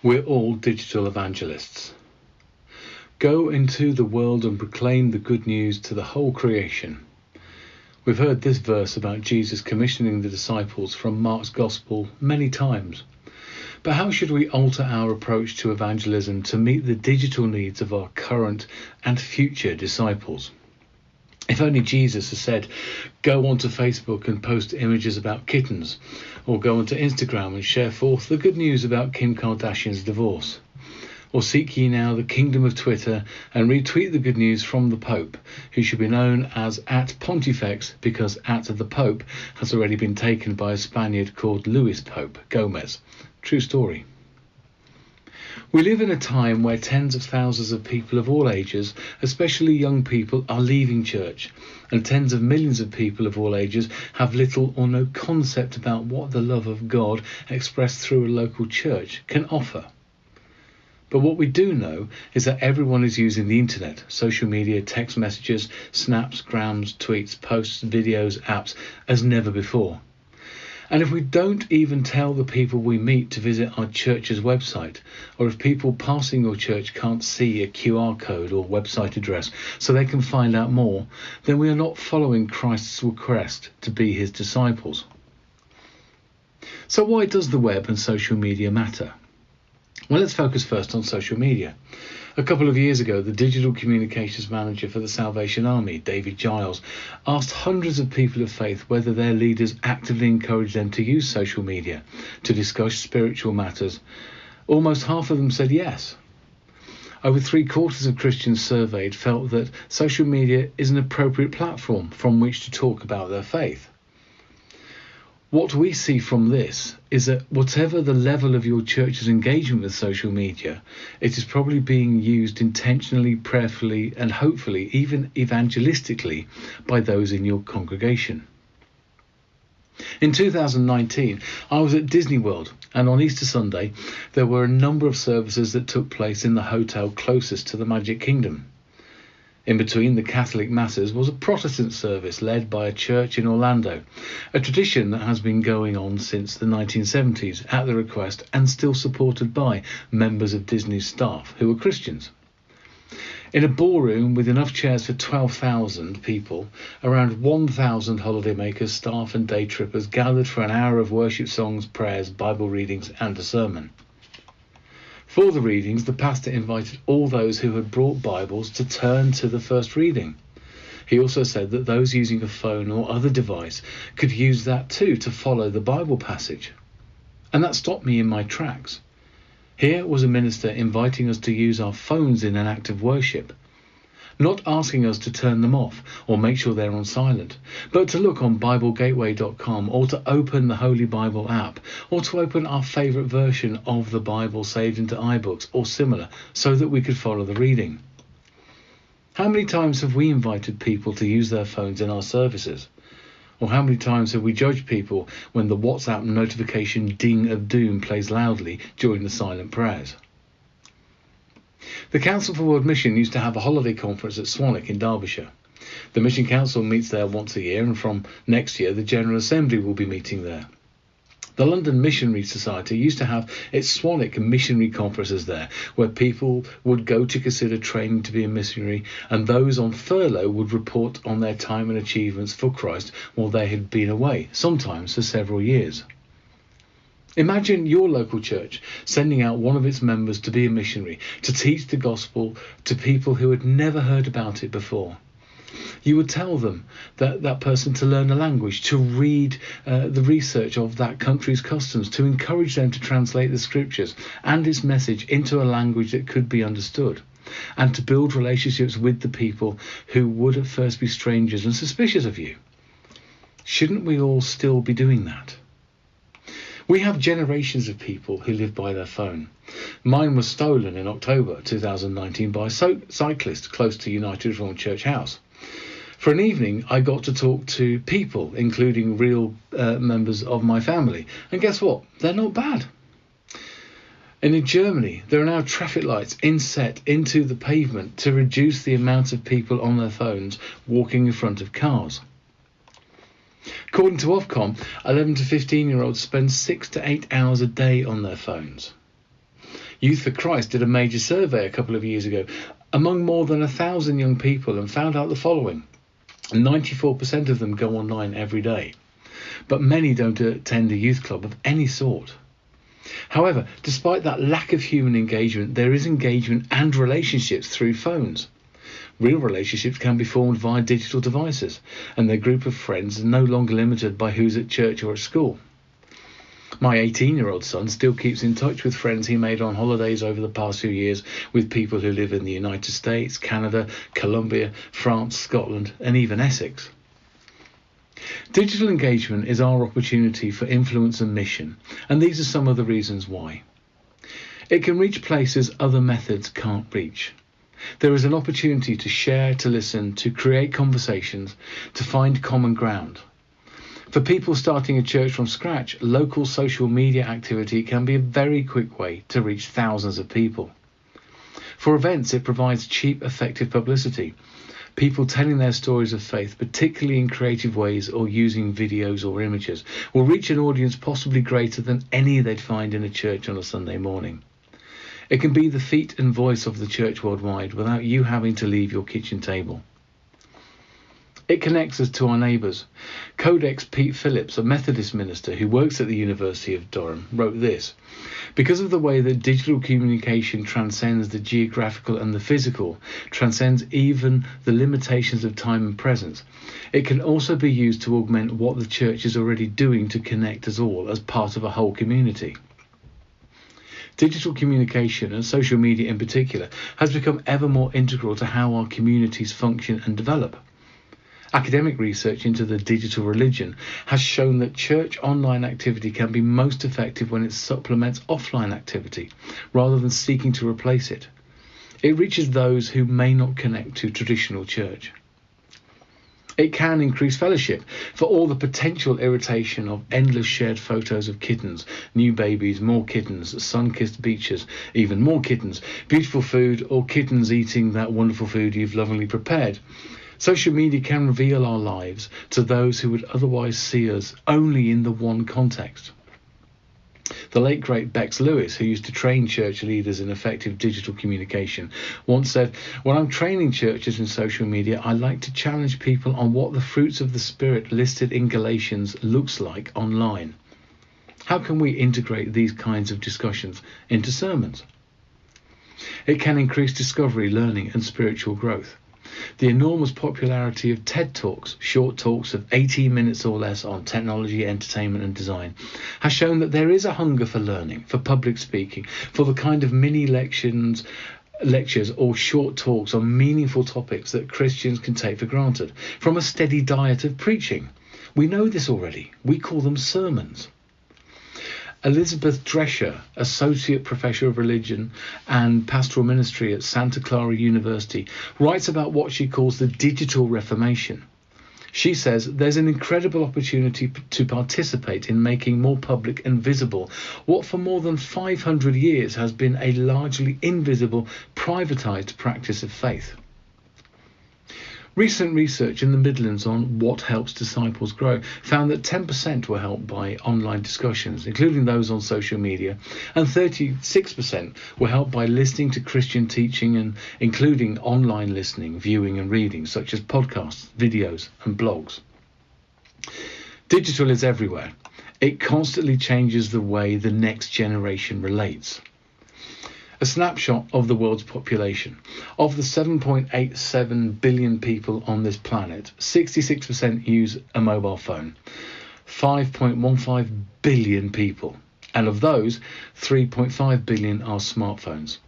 We're all digital evangelists. Go into the world and proclaim the good news to the whole creation. We've heard this verse about Jesus commissioning the disciples from Mark's Gospel many times. But how should we alter our approach to evangelism to meet the digital needs of our current and future disciples? If only Jesus has said, go onto Facebook and post images about kittens, or go onto Instagram and share forth the good news about Kim Kardashian's divorce. Or seek ye now the kingdom of Twitter and retweet the good news from the Pope, who should be known as @Pontifex because @the Pope has already been taken by a Spaniard called Luis Pope Gomez. True story. We live in a time where tens of thousands of people of all ages, especially young people, are leaving church, and tens of millions of people of all ages have little or no concept about what the love of God expressed through a local church can offer. But what we do know is that everyone is using the internet, social media, text messages, snaps, grams, tweets, posts, videos, apps as never before. And if we don't even tell the people we meet to visit our church's website, or if people passing your church can't see a QR code or website address so they can find out more, then we are not following Christ's request to be his disciples. So why does the web and social media matter? Well, let's focus first on social media. A couple of years ago, the digital communications manager for the Salvation Army, David Giles, asked hundreds of people of faith whether their leaders actively encouraged them to use social media to discuss spiritual matters. Almost half of them said yes. Over 3/4 of Christians surveyed felt that social media is an appropriate platform from which to talk about their faith. What we see from this is that whatever the level of your church's engagement with social media, it is probably being used intentionally, prayerfully, and hopefully even evangelistically by those in your congregation. In 2019, I was at Disney World, and on Easter Sunday, there were a number of services that took place in the hotel closest to the Magic Kingdom. In between the Catholic Masses was a Protestant service led by a church in Orlando, a tradition that has been going on since the 1970s at the request and still supported by members of Disney's staff who were Christians. In a ballroom with enough chairs for 12,000 people, around 1,000 holidaymakers, staff and day trippers gathered for an hour of worship songs, prayers, Bible readings and a sermon. For the readings, the pastor invited all those who had brought Bibles to turn to the first reading. He also said that those using a phone or other device could use that too to follow the Bible passage. And that stopped me in my tracks. Here was a minister inviting us to use our phones in an act of worship, not asking us to turn them off or make sure they're on silent, but to look on BibleGateway.com or to open the Holy Bible app or to open our favourite version of the Bible saved into iBooks or similar so that we could follow the reading. How many times have we invited people to use their phones in our services? Or how many times have we judged people when the WhatsApp notification ding of doom plays loudly during the silent prayers? The Council for World Mission used to have a holiday conference at Swanwick in Derbyshire. The Mission Council meets there once a year, and from next year the General Assembly will be meeting there. The London Missionary Society used to have its Swanwick missionary conferences there, where people would go to consider training to be a missionary, and those on furlough would report on their time and achievements for Christ while they had been away, sometimes for several years. Imagine your local church sending out one of its members to be a missionary, to teach the gospel to people who had never heard about it before. You would tell them that person to learn a language, to read the research of that country's customs, to encourage them to translate the scriptures and its message into a language that could be understood, and to build relationships with the people who would at first be strangers and suspicious of you. Shouldn't we all still be doing that? We have generations of people who live by their phone. Mine was stolen in October 2019 by a cyclist close to United Reformed Church House. For an evening, I got to talk to people, including real members of my family. And guess what? They're not bad. And in Germany, there are now traffic lights inset into the pavement to reduce the amount of people on their phones walking in front of cars. According to Ofcom, 11 to 15-year-olds spend 6 to 8 hours a day on their phones. Youth for Christ did a major survey a couple of years ago among more than 1,000 young people and found out the following. 94% of them go online every day, but many don't attend a youth club of any sort. However, despite that lack of human engagement, there is engagement and relationships through phones. Real relationships can be formed via digital devices, and their group of friends is no longer limited by who's at church or at school. My 18-year-old son still keeps in touch with friends he made on holidays over the past few years with people who live in the United States, Canada, Colombia, France, Scotland, and even Essex. Digital engagement is our opportunity for influence and mission, and these are some of the reasons why. It can reach places other methods can't reach. There is an opportunity to share, to listen, to create conversations, to find common ground. For people starting a church from scratch, local social media activity can be a very quick way to reach thousands of people. For events, it provides cheap, effective publicity. People telling their stories of faith, particularly in creative ways or using videos or images, will reach an audience possibly greater than any they'd find in a church on a Sunday morning. It can be the feet and voice of the church worldwide without you having to leave your kitchen table. It connects us to our neighbours. Codex Pete Phillips, a Methodist minister who works at the University of Durham, wrote this: "Because of the way that digital communication transcends the geographical and the physical, transcends even the limitations of time and presence, it can also be used to augment what the church is already doing to connect us all as part of a whole community." Digital communication, and social media in particular, has become ever more integral to how our communities function and develop. Academic research into the digital religion has shown that church online activity can be most effective when it supplements offline activity, rather than seeking to replace it. It reaches those who may not connect to traditional church. It can increase fellowship for all the potential irritation of endless shared photos of kittens, new babies, more kittens, sun-kissed beaches, even more kittens, beautiful food, or kittens eating that wonderful food you've lovingly prepared. Social media can reveal our lives to those who would otherwise see us only in the one context. The late great Bex Lewis, who used to train church leaders in effective digital communication, once said, "When I'm training churches in social media, I like to challenge people on what the fruits of the Spirit listed in Galatians looks like online. How can we integrate these kinds of discussions into sermons?" It can increase discovery, learning, and spiritual growth. The enormous popularity of TED Talks, short talks of 18 minutes or less on technology, entertainment and design, has shown that there is a hunger for learning, for public speaking, for the kind of mini lectures or short talks on meaningful topics that Christians can take for granted, from a steady diet of preaching. We know this already. We call them sermons. Elizabeth Drescher, Associate Professor of Religion and Pastoral Ministry at Santa Clara University, writes about what she calls the digital reformation. She says there's an incredible opportunity to participate in making more public and visible what for more than 500 years has been a largely invisible, privatized practice of faith. Recent research in the Midlands on what helps disciples grow found that 10% were helped by online discussions, including those on social media, and 36% were helped by listening to Christian teaching, and including online listening, viewing and reading, such as podcasts, videos and blogs. Digital is everywhere. It constantly changes the way the next generation relates. A snapshot of the world's population. Of the 7.87 billion people on this planet, 66% use a mobile phone. 5.15 billion people. And of those, 3.5 billion are smartphones.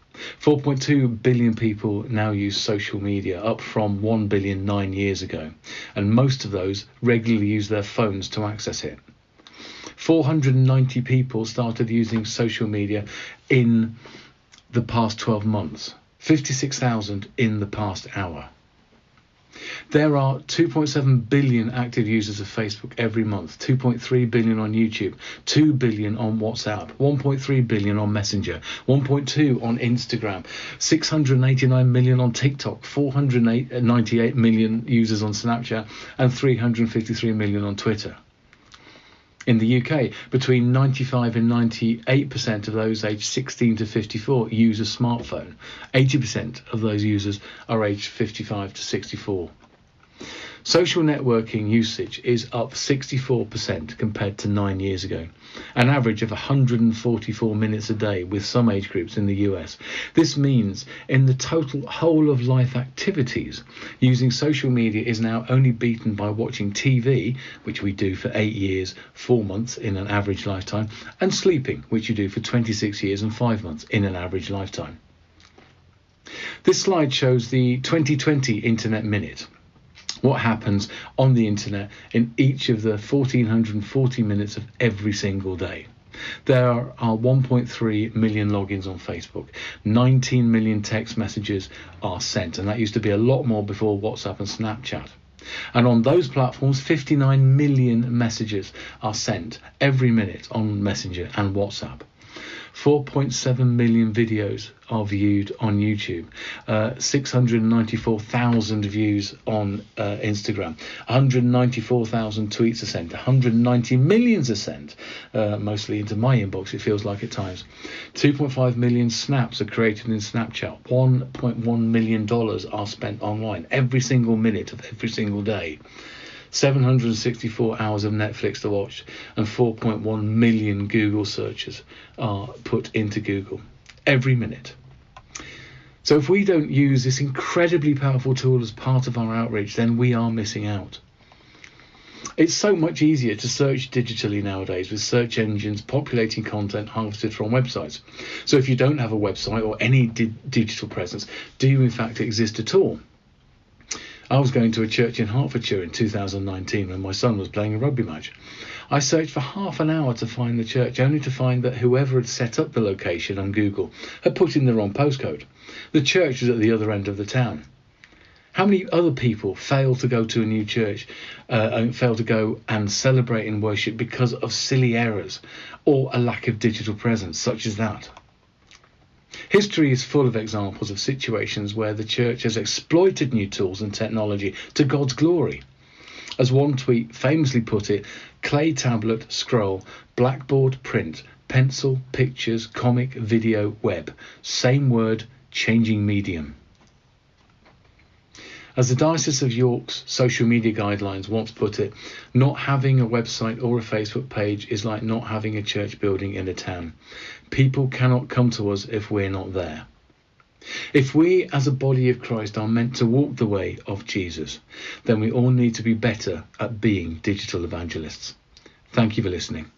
4.2 billion people now use social media, up from 1 billion 9 years ago. And most of those regularly use their phones to access it. 490 people started using social media in the past 12 months, 56,000 in the past hour. There are 2.7 billion active users of Facebook every month, 2.3 billion on YouTube, 2 billion on WhatsApp, 1.3 billion on Messenger, 1.2 on Instagram, 689 million on TikTok, 498 million users on Snapchat, and 353 million on Twitter. In the UK, between 95 and 98% of those aged 16 to 54 use a smartphone. 80% of those users are aged 55 to 64. Social networking usage is up 64% compared to 9 years ago, an average of 144 minutes a day with some age groups in the US. This means in the total whole of life activities, using social media is now only beaten by watching TV, which we do for 8 years, 4 months in an average lifetime, and sleeping, which you do for 26 years and 5 months in an average lifetime. This slide shows the 2020 Internet Minute. What happens on the internet in each of the 1440 minutes of every single day. There are 1.3 million logins on Facebook, 19 million text messages are sent, and that used to be a lot more before WhatsApp and Snapchat. And on those platforms, 59 million messages are sent every minute on Messenger and WhatsApp. 4.7 million videos are viewed on YouTube, 694,000 views on Instagram, 194,000 tweets are sent, 190 millions are sent, mostly into my inbox it feels like at times. 2.5 million snaps are created in Snapchat, $1.1 million are spent online every single minute of every single day. 764 hours of Netflix to watch, and 4.1 million Google searches are put into Google every minute. So if we don't use this incredibly powerful tool as part of our outreach, then we are missing out. It's so much easier to search digitally nowadays with search engines populating content harvested from websites. So if you don't have a website or any digital presence, do you in fact exist at all? I was going to a church in Hertfordshire in 2019 when my son was playing a rugby match. I searched for half an hour to find the church, only to find that whoever had set up the location on Google had put in the wrong postcode. The church was at the other end of the town. How many other people fail to go to a new church and fail to go and celebrate and worship because of silly errors or a lack of digital presence such as that? History is full of examples of situations where the church has exploited new tools and technology to God's glory. As one tweet famously put it, clay tablet, scroll, blackboard, print, pencil, pictures, comic, video, web. Same word, changing medium. As the Diocese of York's social media guidelines once put it, not having a website or a Facebook page is like not having a church building in a town. People cannot come to us if we're not there. If we as a body of Christ are meant to walk the way of Jesus, then we all need to be better at being digital evangelists. Thank you for listening.